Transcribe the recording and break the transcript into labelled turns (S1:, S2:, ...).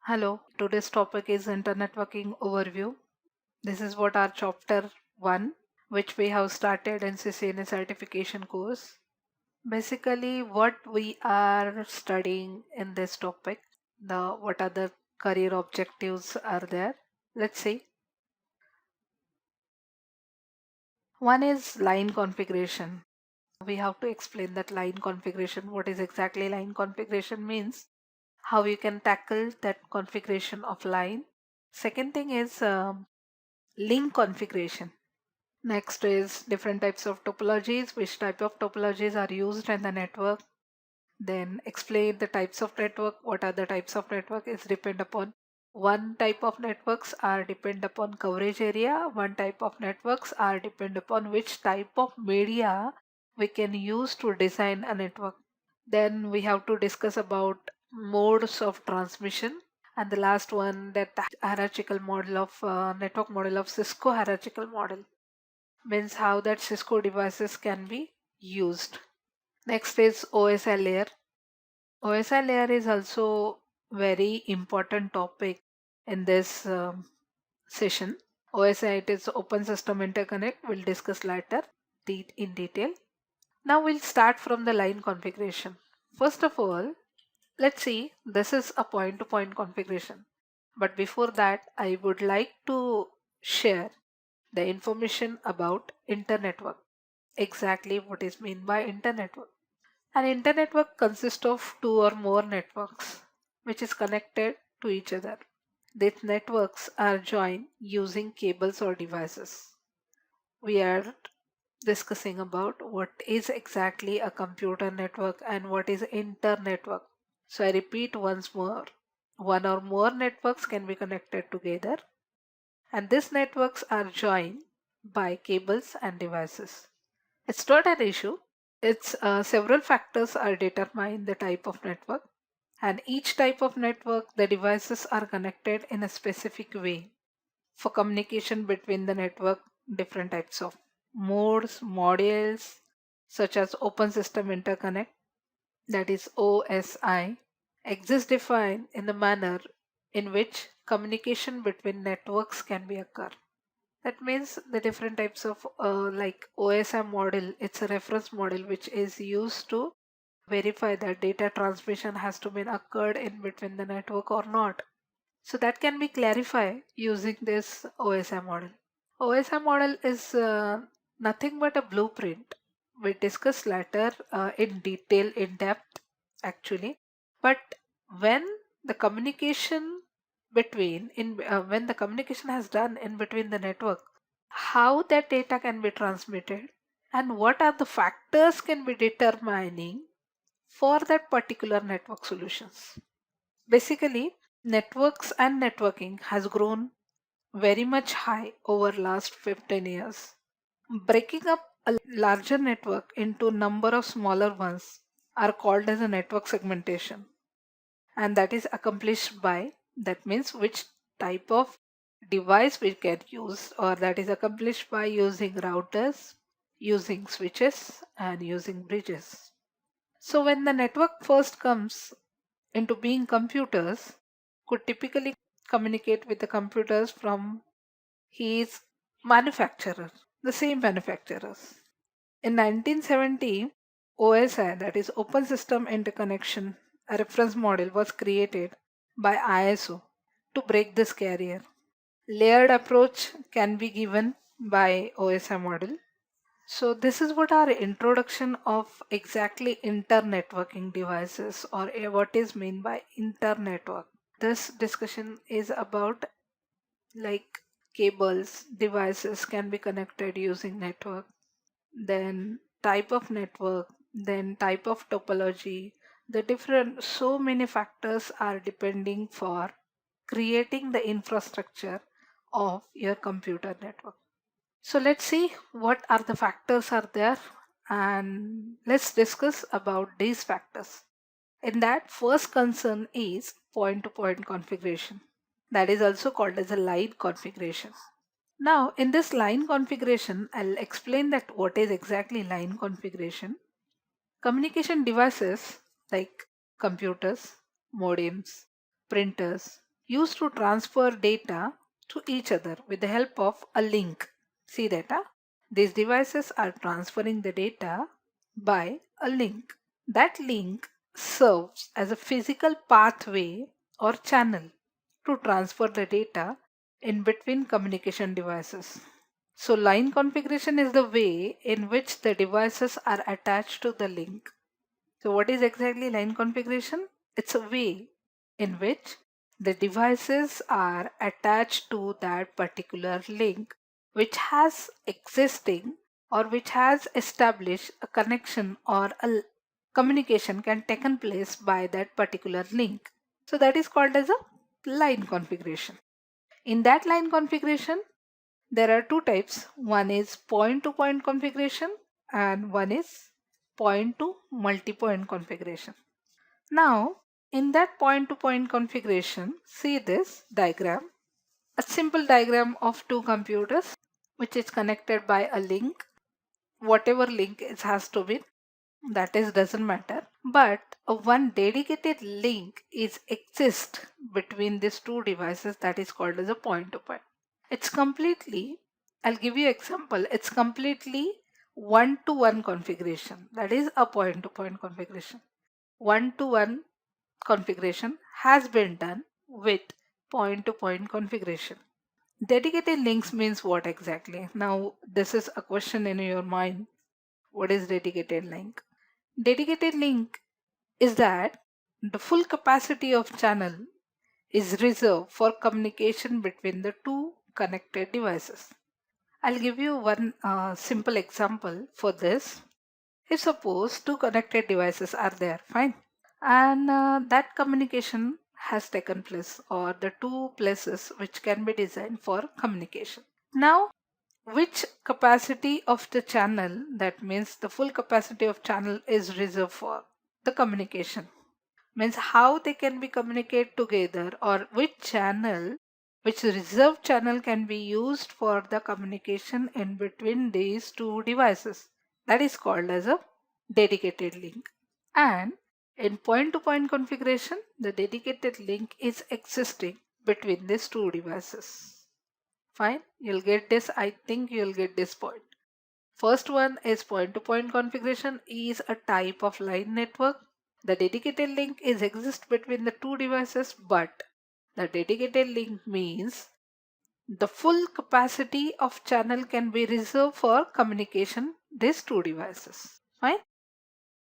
S1: Hello, today's topic is internetworking overview. This is what our chapter 1, which we have started in CCNA certification course. Basically, what we are studying in this topic, the what are the career objectives are there. Let's see. One is line configuration. We have to explain that line configuration. What is exactly line configuration means, how you can tackle that configuration of line. Second thing is link configuration. Next is different types of topologies, which type of topologies are used in the network. Then explain the types of network. What are the types of network is depend upon one type of networks are depend upon coverage area. One type of networks are depend upon which type of media we can use to design a network. Then we have to discuss about modes of transmission. And the last one, that hierarchical model of network model of Cisco hierarchical model means how that Cisco devices can be used. Next is OSI layer. OSI layer is also very important topic in this session. OSI, it is Open System Interconnect. We'll discuss later in detail. Now we'll start from the line configuration. First of all, let's see, this is a point-to-point configuration. But before that, I would like to share the information about internetwork. Exactly what is meant by internetwork. An internetwork consists of two or more networks which is connected to each other. These networks are joined using cables or devices. We are discussing about what is exactly a computer network and what is internetwork. So I repeat once more, one or more networks can be connected together, and these networks are joined by cables and devices. It's not an issue. It's several factors are determine the type of network, and each type of network the devices are connected in a specific way. For communication between the network, different types of modes, modules, such as Open System Interconnect, that is OSI, exist defined in the manner in which communication between networks can be occur. That means the different types of like OSI model, it's a reference model which is used to verify that data transmission has to be occurred in between the network or not. So that can be clarified using this OSI model. OSI model is nothing but a blueprint. We discuss later in detail, in depth actually. But when the communication when the communication has done in between the network, how that data can be transmitted and what are the factors can be determining for that particular network solutions. Basically, networks and networking has grown very much high over last 15 years. Breaking up a larger network into number of smaller ones are called as a network segmentation, and that is accomplished by, that means which type of device we can use, or that is accomplished by using routers, using switches and using bridges. So when the network first comes into being, computers could typically communicate with the computers from his manufacturer, the same manufacturers. In 1970, OSI, that is Open System Interconnection, a reference model was created by ISO to break this barrier. Layered approach can be given by OSI model. So this is what our introduction of exactly internetworking devices, or what is meant by internetwork. This discussion is about like cables, devices can be connected using network, then type of network, then type of topology. The different, so many factors are depending for creating the infrastructure of your computer network. So let's see what are the factors are there, and let's discuss about these factors. In that, first concern is point to point configuration, that is also called as a line configuration. Now in this line configuration, I'll explain that what is exactly line configuration. Communication devices like computers, modems, printers, used to transfer data to each other with the help of a link. See that? These devices are transferring the data by a link. That link serves as a physical pathway or channel to transfer the data in between communication devices. So line configuration is the way in which the devices are attached to the link. So what is exactly line configuration? It's a way in which the devices are attached to that particular link which has existing or which has established a connection or a communication can taken place by that particular link. So that is called as a line configuration. In that line configuration, there are two types. One is point-to-point configuration and one is point to multi-point configuration. Now, in that point-to-point configuration, see this diagram, a simple diagram of two computers which is connected by a link. Whatever link it has to be, that is doesn't matter. But one dedicated link is exist between these two devices that is called as a point-to-point. It's completely, I'll give you example, it's completely one-to-one configuration. That is a point-to-point configuration. One-to-one configuration has been done with point-to-point configuration. Dedicated links means what exactly? Now, this is a question in your mind. What is dedicated link? Dedicated link is that the full capacity of channel is reserved for communication between the two connected devices. I'll give you one simple example for this. If suppose two connected devices are there, fine, and that communication has taken place or the two places which can be designed for communication. Now, which capacity of the channel, that means the full capacity of channel is reserved for the communication, means how they can be communicate together or which reserved channel can be used for the communication in between these two devices. That is called as a dedicated link. And in point-to-point configuration, the dedicated link is existing between these two devices. Fine, you'll get this. I think you'll get this point. First one is point-to-point configuration is a type of line network. The dedicated link is exist between the two devices, but the dedicated link means the full capacity of channel can be reserved for communication these two devices. Fine.